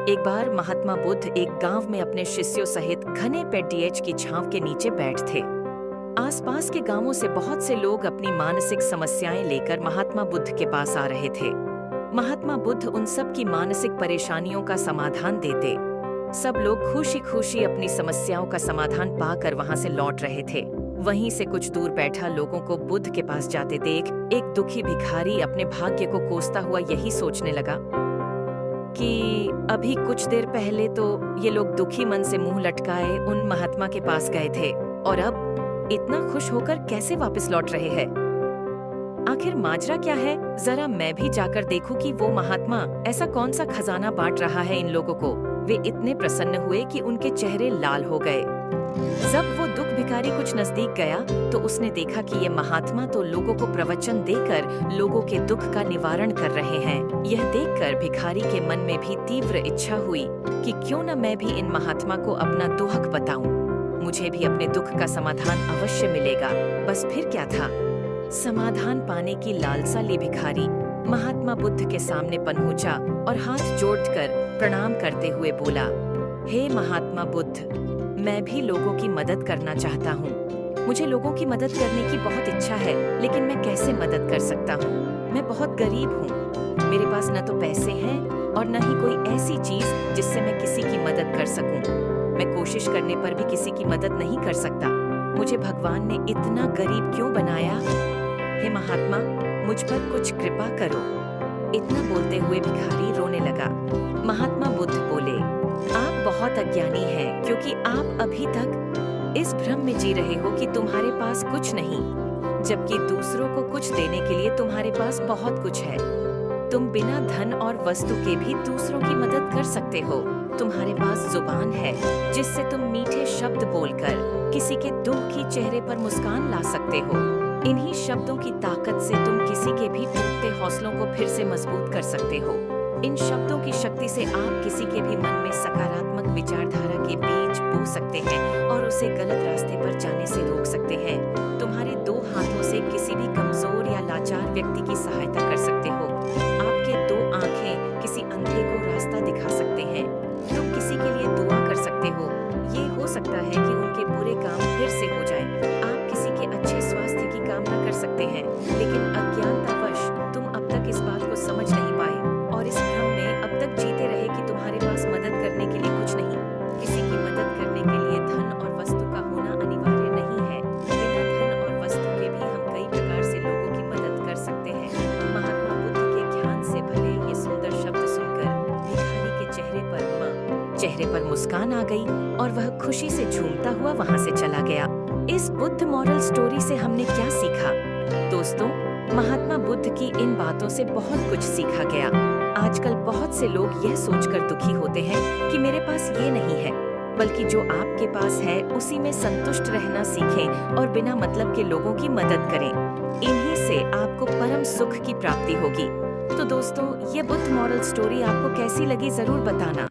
एक बार महात्मा बुद्ध एक गांव में अपने शिष्यों सहित घने पेड़ की छांव के नीचे बैठ थे। आसपास के गांवों से बहुत से लोग अपनी मानसिक समस्याएं लेकर महात्मा बुद्ध के पास आ रहे थे। महात्मा बुद्ध उन सब की मानसिक परेशानियों का समाधान देते। सब लोग खुशी खुशी अपनी समस्याओं का समाधान पाकर वहां से लौट रहे थे। वहीं से कुछ दूर बैठा लोगों को बुद्ध के पास जाते देख एक दुखी भिखारी अपने भाग्य को कोसता हुआ यही सोचने लगा कि अभी कुछ देर पहले तो ये लोग दुखी मन से मुंह लटकाए उन महात्मा के पास गए थे और अब इतना खुश होकर कैसे वापस लौट रहे हैं। आखिर माजरा क्या है? जरा मैं भी जाकर देखूं कि वो महात्मा ऐसा कौन सा खजाना बांट रहा है इन लोगों को। वे इतने प्रसन्न हुए कि उनके चेहरे लाल हो गए। जब वो दुख भिखारी कुछ नजदीक गया तो उसने देखा कि ये महात्मा तो लोगों को प्रवचन देकर लोगों के दुख का निवारण कर रहे हैं। यह देखकर भिखारी के मन में भी तीव्र इच्छा हुई कि क्यों न मैं भी इन महात्मा को अपना दुख बताऊं। मुझे भी अपने दुख का समाधान अवश्य मिलेगा। बस फिर क्या था, समाधान पाने की लालसा ली भिखारी महात्मा बुद्ध के सामने पहुंचा और हाथ जोड़कर प्रणाम करते हुए बोला, हे महात्मा बुद्ध, मैं भी लोगों की मदद करना चाहता हूँ। मुझे लोगों की मदद करने की बहुत इच्छा है, लेकिन मैं कैसे मदद कर सकता हूँ? मैं बहुत गरीब हूँ। मेरे पास न तो पैसे हैं और न ही कोई ऐसी चीज जिससे मैं किसी की मदद कर सकूं। मैं कोशिश करने पर भी किसी की मदद नहीं कर सकता। मुझे भगवान ने इतना गरीब क्यों बनाया? हे महात्मा, मुझ पर कुछ कृपा करो। इतना बोलते हुए भिखारी रोने लगा। महात्मा बुद्ध बोले, आप बहुत अज्ञानी हैं, क्योंकि आप अभी तक इस भ्रम में जी रहे हो कि तुम्हारे पास कुछ नहीं, जबकि दूसरों को कुछ देने के लिए तुम्हारे पास बहुत कुछ है। तुम बिना धन और वस्तु के भी दूसरों की मदद कर सकते हो। तुम्हारे पास जुबान है जिससे तुम मीठे शब्द बोलकर किसी के दुख की चेहरे पर मुस्कान ला सकते हो। इन्हीं शब्दों की ताकत से तुम किसी के भी टूटते हौसलों को फिर से मजबूत कर सकते हो। इन शब्दों की शक्ति से आप किसी के भी मन में सकारात्मक विचारधारा के बीज बो सकते हैं और उसे गलत रास्ते पर जाने से रोक सकते हैं। तुम्हारे दो हाथों से किसी भी कमजोर या लाचार व्यक्ति की सहायता कर सकते हो। आपके दो आंखें किसी अंधे को रास्ता दिखा सकते हैं। तुम किसी के लिए दुआ कर सकते हो। ये हो सकता है कि उनके बुरे काम फिर से हो जाएं। आप किसी के अच्छे स्वास्थ्य की कामना कर सकते हैं, लेकिन अज्ञानतावश तुम अब तक इस बात को समझ नहीं पाए और इस भ्रम में अब तक जीते रहे कि तुम्हारे पास मदद करने के लिए कुछ नहीं। किसी की मदद करने के लिए धन और वस्तु का होना अनिवार्य नहीं है। बिना धन और वस्तु के भी हम कई प्रकार से लोगों की मदद कर सकते हैं। महात्मा बुद्ध के ज्ञान से भरे ये सुंदर शब्द सुनकर भिखारी के चेहरे पर मुस्कान आ गई और वह खुशी से झूमता हुआ वहां से चला गया। इस बुद्ध मॉरल स्टोरी से हमने क्या सीखा? दोस्तों, महात्मा बुद्ध की इन बातों से बहुत कुछ सीखा गया। आजकल बहुत से लोग यह सोचकर दुखी होते हैं कि मेरे पास ये नहीं है, बल्कि जो आपके पास है उसी में संतुष्ट रहना सीखें और बिना मतलब के लोगों की मदद करें। इन्हीं से आपको परम सुख की प्राप्ति होगी। तो दोस्तों, ये बुद्ध मॉरल स्टोरी आपको कैसी लगी जरूर बताना।